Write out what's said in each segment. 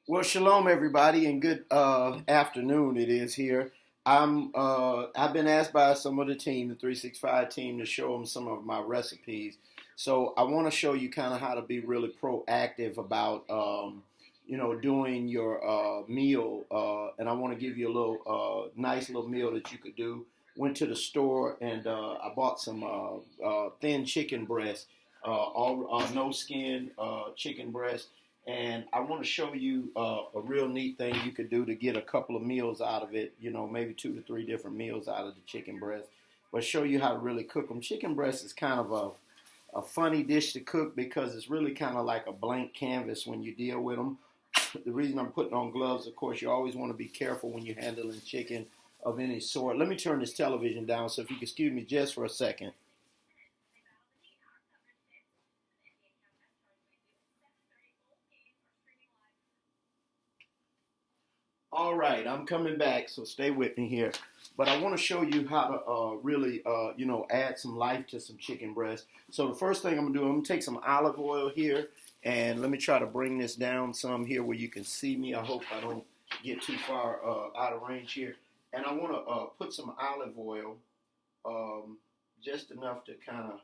Well, shalom, everybody, and good afternoon. It is here. I've been asked by some of the team, the 365 team, to show them some of my recipes. So I want to show you kind of how to be really proactive about doing your meal. And I want to give you a little nice little meal that you could do. Went to the store and I bought some thin chicken breast, all no skin chicken breast. And I want to show you a real neat thing you could do to get a couple of meals out of it, maybe 2 to 3 different meals out of the chicken breast, but show you how to really cook them. Chicken breast is kind of a funny dish to cook because it's really kind of like a blank canvas when you deal with them. The reason I'm putting on gloves, of course, you always want to be careful when you're handling chicken of any sort. Let me turn this television down, so if you can excuse me just for a second. All right, I'm coming back, so stay with me here. But I want to show you how to really, add some life to some chicken breast. So the first thing I'm going to do, I'm going to take some olive oil here, and let me try to bring this down some here where you can see me. I hope I don't get too far out of range here. And I want to put some olive oil, just enough to kind of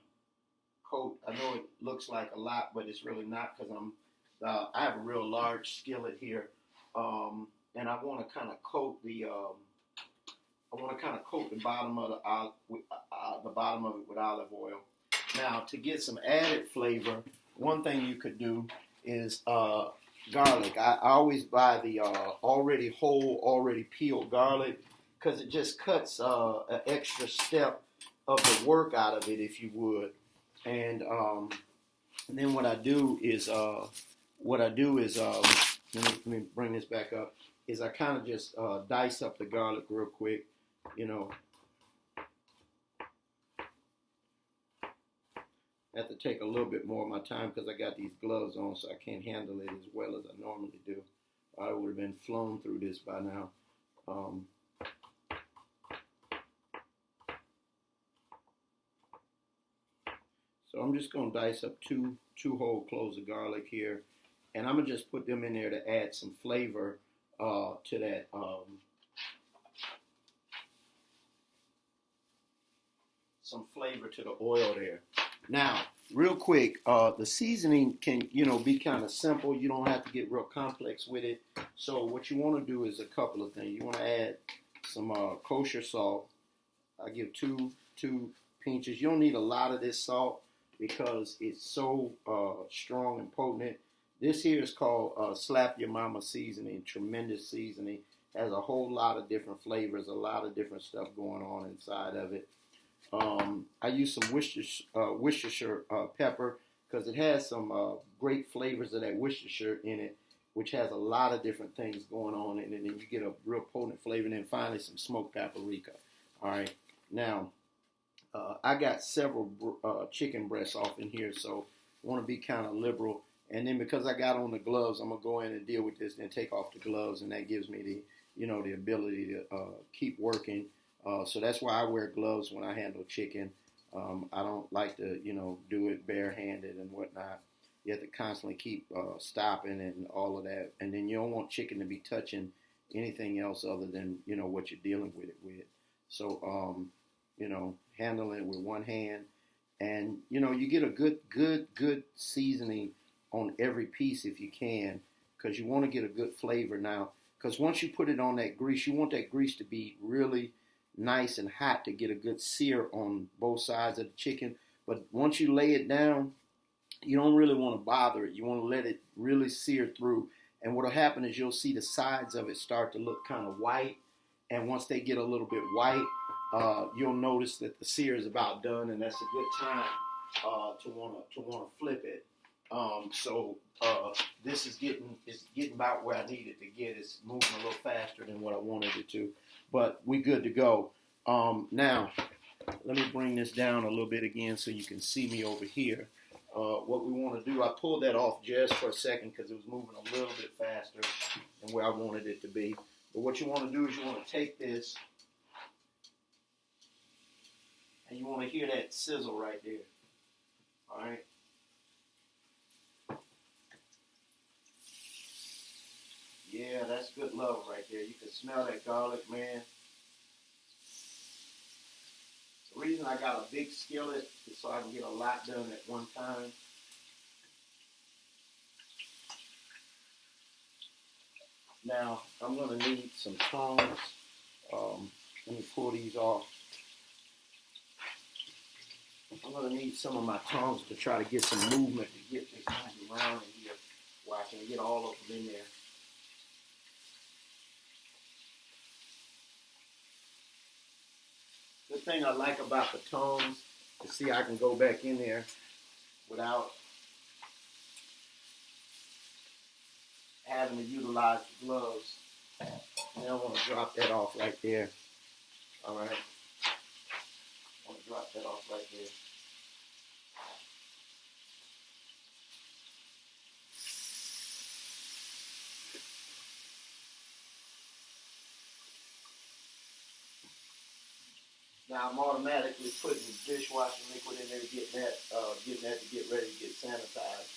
coat. I know it looks like a lot, but it's really not because I have a real large skillet here. And I want to kind of coat the bottom of the bottom of it with olive oil. Now, to get some added flavor, one thing you could do is garlic. I always buy the already peeled garlic because it just cuts an extra step of the work out of it, if you would. And then what I do is let me bring this back up. Is I kind of just dice up the garlic real quick, I have to take a little bit more of my time because I got these gloves on, so I can't handle it as well as I normally do. I would have been flown through this by now. So I'm just going to dice up two whole cloves of garlic here, and I'm going to just put them in there to add some flavor to that some flavor to the oil there. Now, real quick, the seasoning can be kind of simple. You don't have to get real complex with it. So what you want to do is a couple of things. You want to add some kosher salt. I give two pinches. You don't need a lot of this salt because it's so strong and potent. This here is called Slap Your Mama seasoning, tremendous seasoning. Has a whole lot of different flavors, a lot of different stuff going on inside of it. I use some Worcestershire pepper because it has some great flavors of that Worcestershire in it, which has a lot of different things going on in it, and you get a real potent flavor. And then finally some smoked paprika. All right, now I got several chicken breasts off in here, so I want to be kind of liberal. And then because I got on the gloves, I'm gonna go in and deal with this, then take off the gloves, and that gives me the ability to keep working. So that's why I wear gloves when I handle chicken. I don't like to do it barehanded and whatnot. You have to constantly keep stopping and all of that, and then you don't want chicken to be touching anything else other than what you're dealing with it with. So handling it with one hand, and you get a good seasoning on every piece if you can, because you want to get a good flavor now. Because once you put it on that grease, you want that grease to be really nice and hot to get a good sear on both sides of the chicken. But once you lay it down, you don't really want to bother it. You want to let it really sear through. And what will happen is you'll see the sides of it start to look kind of white. And once they get a little bit white, you'll notice that the sear is about done, and that's a good time to want to flip it. So this is getting about where I need it to get. It's moving a little faster than what I wanted it to, but we good to go. Now, let me bring this down a little bit again so you can see me over here. What we want to do, I pulled that off just for a second because it was moving a little bit faster than where I wanted it to be. But what you want to do is you want to take this, and you want to hear that sizzle right there. All right. Yeah, that's good love right there. You can smell that garlic, man. The reason I got a big skillet is so I can get a lot done at one time. Now, I'm going to need some tongs. Let me pull these off. I'm going to need some of my tongs to try to get some movement to get this moving around in here where I can get all of them in there. The thing I like about the tongs is see I can go back in there without having to utilize the gloves. And I want to drop that off right there. All right. I want to drop that off right there. Now I'm automatically putting dishwashing liquid in there, getting that to get ready to get sanitized.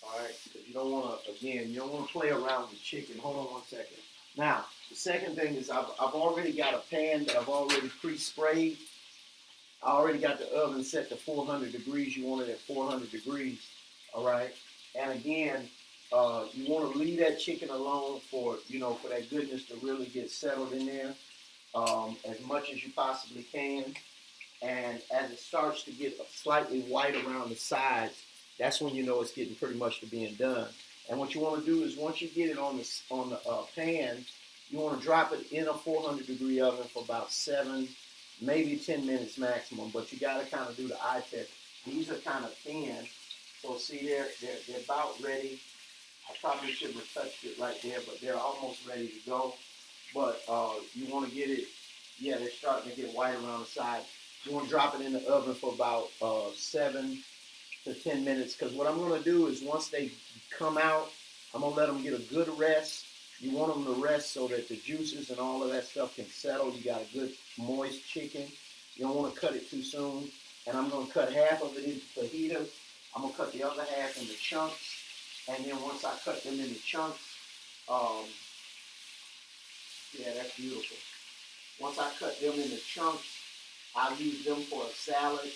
All right, because you don't want to, again, you don't want to play around with chicken. Hold on one second. Now, the second thing is I've already got a pan that I've already pre-sprayed. I already got the oven set to 400 degrees. You want it at 400 degrees, all right? And again, you want to leave that chicken alone for, for that goodness to really get settled in there as much as you possibly can. And as it starts to get slightly white around the sides, that's when you know it's getting pretty much to being done. And what you want to do is once you get it on the pan, you want to drop it in a 400 degree oven for about 7, maybe 10 minutes maximum. But you got to kind of do the eye test. These are kind of thin, so see they're about ready. I probably shouldn't have touched it right there, but they're almost ready to go. But you want to get it, yeah, they're starting to get white around the side. You want to drop it in the oven for about 7 to 10 minutes, because what I'm going to do is once they come out, I'm going to let them get a good rest. You want them to rest so that the juices and all of that stuff can settle. You got a good moist chicken. You don't want to cut it too soon. And I'm going to cut half of it into fajitas. I'm going to cut the other half into chunks. And then once I cut them into chunks, yeah, that's beautiful. Once I cut them into chunks, I'll use them for a salad.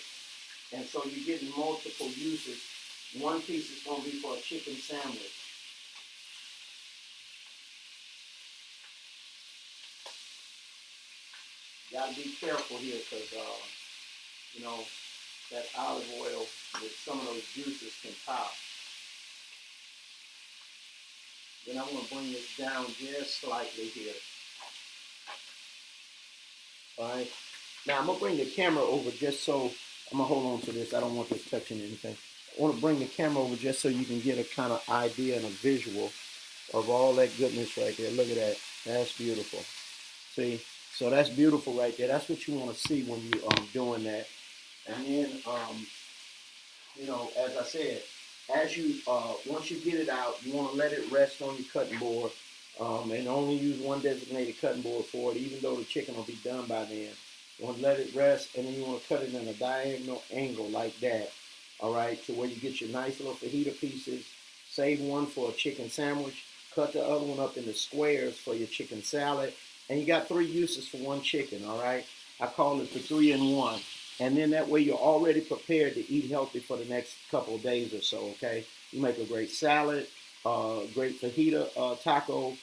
And so you're getting multiple uses. One piece is going to be for a chicken sandwich. You got to be careful here because, that olive oil with some of those juices can pop. Then I'm going to bring this down just slightly here. All right. Now I'm going to bring the camera over just so, I'm going to hold on to this. I don't want this touching anything. I want to bring the camera over just so you can get a kind of idea and a visual of all that goodness right there. Look at that. That's beautiful. See? So that's beautiful right there. That's what you want to see when you're doing that. And then, as I said, as you once you get it out, you want to let it rest on your cutting board, and only use one designated cutting board for it, even though the chicken will be done by then. You want to let it rest, and then you want to cut it in a diagonal angle like that, all right, to where you get your nice little fajita pieces. Save one for a chicken sandwich. Cut the other one up into squares for your chicken salad, and you got 3 uses for one chicken, all right? I call it the 3-in-1. And then that way you're already prepared to eat healthy for the next couple of days or so, okay? You make a great salad, great fajita taco.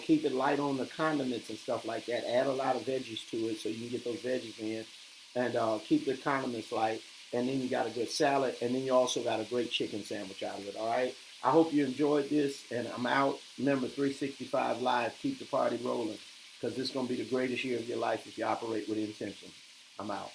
Keep it light on the condiments and stuff like that. Add a lot of veggies to it so you can get those veggies in. And keep the condiments light. And then you got a good salad. And then you also got a great chicken sandwich out of it, all right? I hope you enjoyed this. And I'm out. Remember, 365 Live. Keep the party rolling. Because this is going to be the greatest year of your life if you operate with intention. I'm out.